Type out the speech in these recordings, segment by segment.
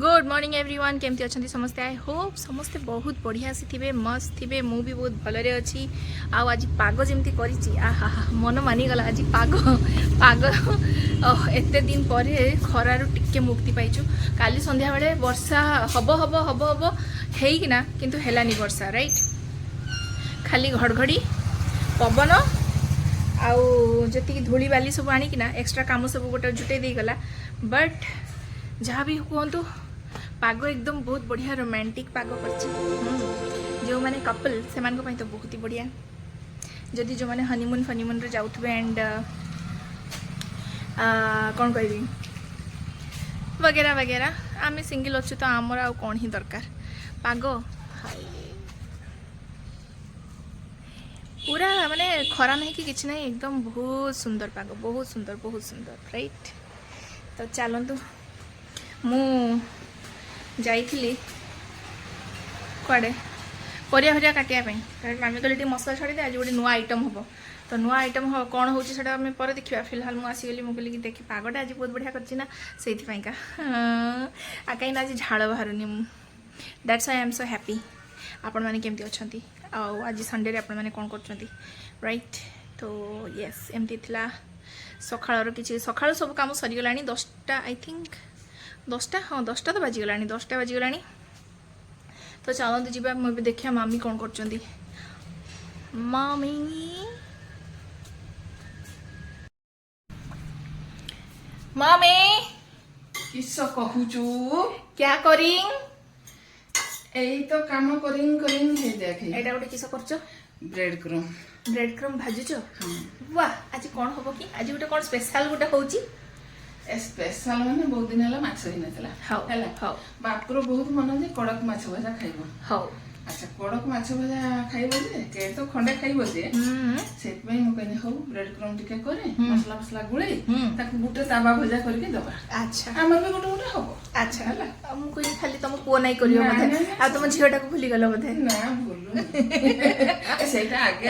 Good morning everyone केमती अच्छा समस्ते आई होप समस्ते बहुत बढ़िया से थे मस्त थे मु भी बहुत भलरे अच्छी आज पाग जमी कर आहा मन मानिगला आज पाग पाग एत दिन पर खरार टिके मुक्ति पाइचु काली संध्या बेले वर्षा हब हब हब हब हेना किंतु हेलानी वर्षा राइट खाली घड़घड़ी पवन आउ जी धूली बाली सब आणिकिना एक्स्ट्रा काम सब गोटे जुटे देगला बट जहाँ भी कहतु पाग एकदम बहुत बढ़िया रोमांटिक पाग कर जो मैंने कपल से तो बहुत ही बढ़िया जदि जो मैंने हनीमून फनीमून रे जाउथबे एंड कौन कहबी वगैरह वगैरह आम सिंगल अच्छु तो आमर आउ कौन ही दरकार पाग पूरा माने खरा नहीं कि किसी नहीं एकदम बहुत सुंदर पाग बहुत सुंदर राइट तो चलतु मु जाइली कड़े परिया फरिया काटापी आम कहले मसला छाड़ी आज गोटे नुआ आइटम हम तो नुआ आइटम हम कौन हो पर देखा फिलहाल मुझे आसीगली मुझे कहली देखी पागटा आज बहुत बढ़िया करना से कहीं आज झाड़ बाहर that's I am so happy आपण मैंने केमती अच्छा आज संडे आपण मैंने कौन कर राइट तो यस एमती थी सकाळ किसी सकाळ सब कम सरीगला 10टा आई थिंक 10टा हाँ 10टा तो बाजिगला 10टा बाजिगला तो चलते जी मुझे देखिए मामी कौन कर मामी मामी किस कहूचु क्या करिंग एई तो काम करिंग हे देख एटा गोटे किस करछ ब्रेड क्रम भाजुछ वाह आज कौन हम कि आज गोटे कौन स्पेशल गोटे होची स्पेशल माने बहुत दिन हला माछ ही नथला हला बापर बहुत मन जे कड़क माछ भजा खाइबो हाउ अच्छा कड़क माछ भजा खाइबो जे के तो खंडे खाइबो जे सेत में मु कहनी हो ब्रेड क्रम टिके करे मसला मसला गुळे ताकू गुटे ताबा भजा करके दबा अच्छा हमर भी गुटे हबो अच्छा हला मु कोइ खाली तुम पो नै करियो मते आ तुम झियोटा को भूली गलो मते ना भूलु सेटा आगे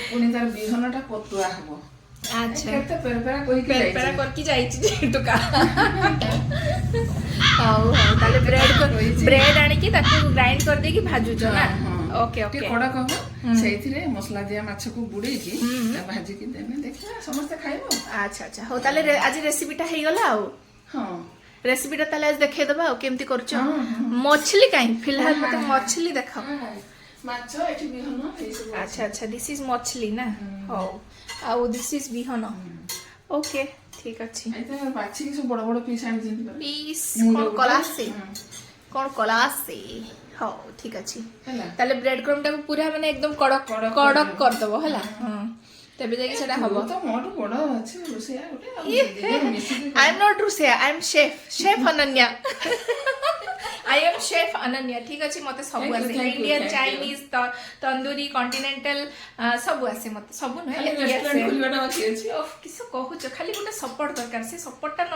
पुनी तार बिहनटा पतुआ हबो अच्छा केते पेरपेरा कहि के पेरपेरा करके जाईची जे टुका हाउ ताले ब्रेड आनी की ताकू ग्राइंड कर दे की भाजू छ ना ओके ओके कोडा कहबो सेइथिरे मसला दिया माछ को बुडे की भाजी की देने देखिया समस्त खाइबो अच्छा हो ताले आज रेसिपीटा हे गला आ हां रेसिपीटा ताले आज देखे दबा केमती करछ मछली काई फिलहाल मते मछली देखाओ माछ एठी बिहन अच्छा दिस इज मछली ना हो आउ दिस इज बिहन ओके ठीक अछि एते बाछि के बड़ बड़ पीस आनि जेंती पीस कोन कलास से हो ठीक अछि ताले ब्रेड क्रम टा पूरा माने एकदम कड़क कर दबो हला हां तबे जाके सेटा हबो तो मोट बड़ अछि रुसिया गोटे I am not Russia I am chef Ananya I am chef Ananya ठीक अच्छे मत सब आसे इंडियन चाइनीज तंदूरी कॉन्टिनेंटल सब आसे मत सब न रेस्टोरेंट खुलवाटा अछि किस कहूच खाली गोटे सपोर्ट दरकार से सपोर्टटा न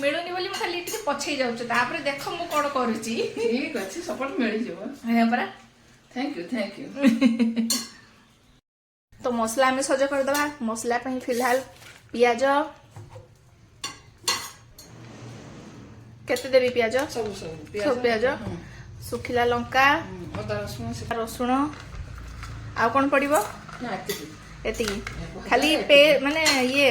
मिलुनी बोली म खाली टिके पछै जाउछ तापर देखो मु कोन करूची ठीक अछि सपोर्ट मिली जबो हां परा थैंक यू तो मसला हमें सज कर दबा मसला पे फिलहाल पियाज केते देबी पियाज सब पियाज सुखिला लंका अदा रसुण आ कौन पड़िबो एति खाली पे माने ये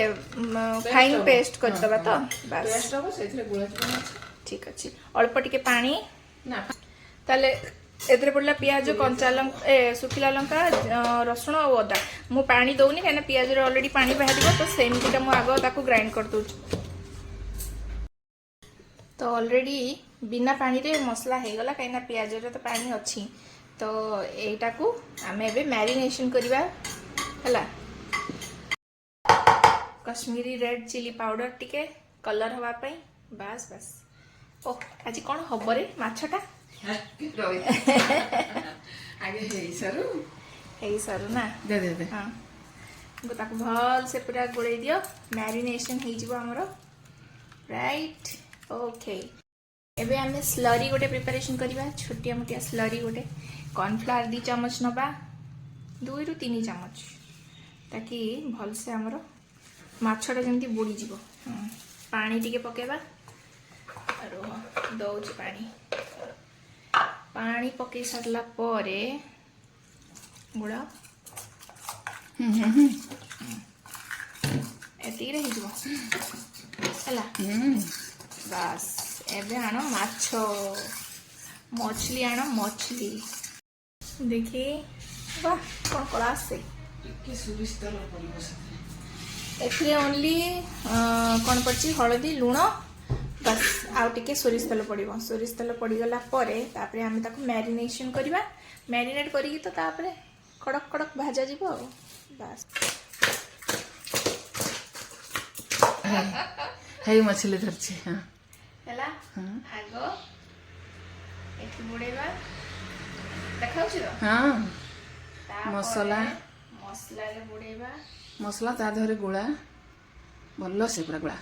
फाइन पेस्ट कर दबा तो बस पेस्ट हो सेथरे गुळा ठीक अछि अल्प टिके पानी ना ताले एतरे पड़ला पियाज कंचा लंका सुखिला लंका रसुण और अदा मु पानी दउनी काना पियाज रे ऑलरेडी पानी बाहरिबो तो सेमटीटा मु आगो ताको ग्राइंड कर दउ तो ऑलरेडी बिना पानी रे मसला हे गला काइना पियाज रे तो पानी अछि तो एटा को हमें एबे मैरिनेशन करबा हला कश्मीरी रेड चिली पाउडर टिके कलर हवा पई बस ओ आज कोन हबरे माछटा आगे हे सरू ना दे हां ताको भल से पूरा गोळे दियो मैरिनेशन हे जिवो हमरो राइट ओके एबे हमें स्लरी गोटे प्रिपरेशन करबा छोटिया मोटिया स्लरी गोटे कॉर्नफ्लावर 2 चम्मच नबा 2 रु 3 चम्मच ताकि भल से हमरो माछटा जंती बुडी जिवो पानी टिके पकेबा ରୁହ ଦଉଛି ପାଣି ପକେଇ ସାରିଲା ପରେ ଗୁଡ଼ ଏତିକିରେ ହେଇଯିବ ହେଲା। ବାସ୍ ଏବେ ଆଣ ମାଛ ମଛଲି ଆଣ ମଛଲି ଦେଖି ବା କ'ଣ କଳା ଆସେ ଟିକେ ସୋରିଷ ତେଲ ପଡ଼ିବ ସେଥିରେ। ଏଥିରେ ଓନ୍ଲି କ'ଣ ପଡ଼ିଛି ହଳଦୀ ଲୁଣ ବାସ୍ ଆଉ ଟିକେ ସୋରିଷ ତେଲ ପଡ଼ିବ। ସୋରିଷ ତେଲ ପଡ଼ିଗଲା ପରେ ତାପରେ ଆମେ ତାକୁ ମ୍ୟାରିନେସନ୍ କରିବା। ମ୍ୟାରିନେଟ୍ କରିକି ତ ତାପରେ କଡ଼କ କଡ଼କ ଭାଜାଯିବ ଆଉ ବାସ୍। ହେଇ ମଛଲି ଧରିଛି ହେଲା ଆଗ ଏଠି ବୁଡ଼େଇବା ଦେଖାଉଛି ତ ମସଲା ମସଲାରେ ବୁଡ଼େଇବା। ମସଲା ତା ଦେହରେ ଗୋଳା ଭଲ ସେ ପୁରା ଗୋଳା।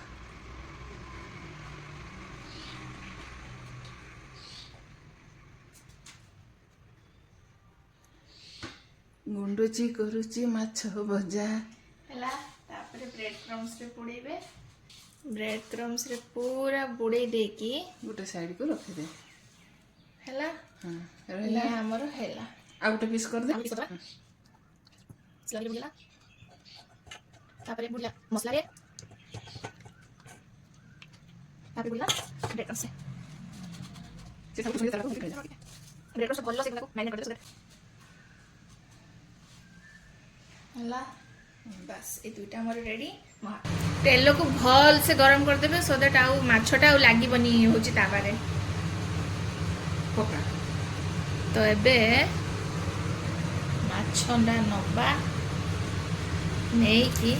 ଗୁଣ୍ଡୁଚି କରୁଛି ମାଛ ଭଜା ହେଲା। ତାପରେ ବ୍ରେଡ୍ କ୍ରମ୍ସରେ ବୁଡ଼େଇବେ। ବ୍ରେଡ୍ କ୍ରମ୍ସରେ ପୁରା ବୁଡ଼େଇ ଦେଇକି ଗୋଟେ ସାଇଡକୁ ରଖିଦେ ହେଲା। ରହିଲା ଆମର ହେଲା। ଆଉ ଗୋଟେ ପିସ୍ କରିଦେ। ବୁଡ଼ିଲା ତାପରେ ବୁଡ଼ିଲା ମସଲାରେ ତାପରେ ବୁଡ଼ିଲା ବ୍ରେଡ୍ କ୍ରମ୍ସରେ ବ୍ରେଡ୍ କ୍ରମ୍ସ ଭଲ ସେ ତାକୁ ମ୍ୟାରିନେଟ୍ କରିଦେବେ ହେଲା। ବାସ୍ ଏ ଦୁଇଟା ଆମର ରେଡ଼ି। ତେଲକୁ ଭଲ ସେ ଗରମ କରିଦେବେ ସୋ ଦ୍ୟାଟ୍ ଆଉ ମାଛଟା ଆଉ ଲାଗିବନି ହେଉଛି ତାୱାରେ। ପକା ତ ଏବେ ମାଛଟା ନବା ନେଇକି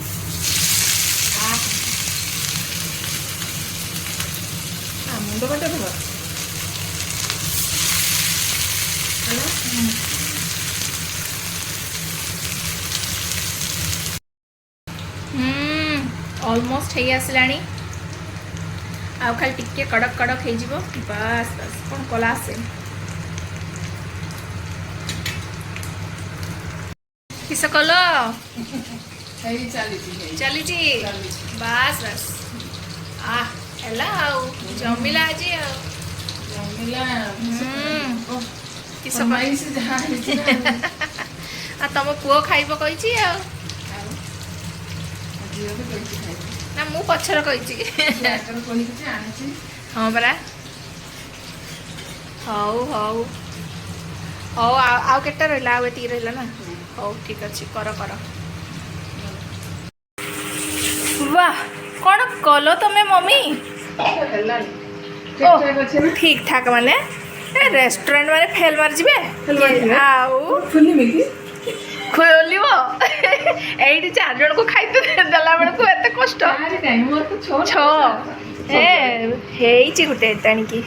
ମୁଣ୍ଡ ବାଟା ଦେବା ଅଲମୋଷ୍ଟ ହେଇ ଆସିଲାଣି। ଆଉ ଖାଲି ଟିକେ କଡ଼କ କଡ଼କ ହେଇଯିବ ବାସ୍ ବାସ୍। କ'ଣ କଲା ଆସେ କିସ କଲ ଚାଲିଛି ବାସ୍ ବାସ୍। ହେଲା ଆଉ ଜମିଲା ଆଜି ଆଉ କିସ ତମ ପୁଅ ଖାଇବ କହିଛି ଆଉ ନା ମୁଁ ପଛରେ କହିଛି। ହଁ ପରା ହଉ ହଉ ହଉ ଆଉ କେତେ ରହିଲା ଆଉ ଏତିକି ରହିଲା ନା। ହଉ ଠିକ୍ ଅଛି କର କର। ବାଃ କ'ଣ କଲ ତମେ ମମି? ଠିକ୍ ଠାକ୍ ମାନେ ରେଷ୍ଟୁରାଣ୍ଟ ମାନେ ଫେଲ୍ ମାରିଯିବେ ଆଉ ଖୋଲିବ ଏଇଠି 4 ଜଣଙ୍କୁ ଖାଇତେ ଦେଲା ବେଳକୁ ଏତେ କଷ୍ଟ। ହେଇଛି ଗୋଟେ ତେଣିକି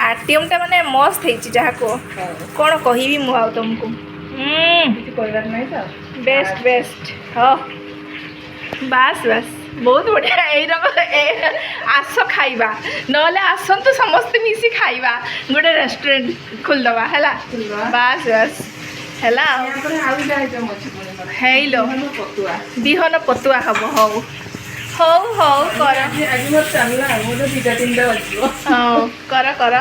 ଆଟିଏମ୍ଟା ମାନେ ମସ୍ତ ହେଇଛି ଯାହା କୁହ। କ'ଣ କହିବି ମୁଁ ଆଉ ତମକୁ ବେଷ୍ଟ ବେଷ୍ଟ। ହଁ ବାସ୍ ବାସ୍ ବହୁତ ବଢ଼ିଆ। ଏଇ ରଙ୍ଗ ଆସ ଖାଇବା ନହେଲେ ଆସନ୍ତୁ ସମସ୍ତେ ମିଶି ଖାଇବା ଗୋଟେ ରେଷ୍ଟୁରାଣ୍ଟ ଖୋଲିଦେବା ହେଲା। ବାସ୍ ବାସ୍ ହେଲା ହେଇଲୋ ବିହନ ପତୁଆ ହବ। ହଉ ହଉ ହଉ କର ହଉ କର କର।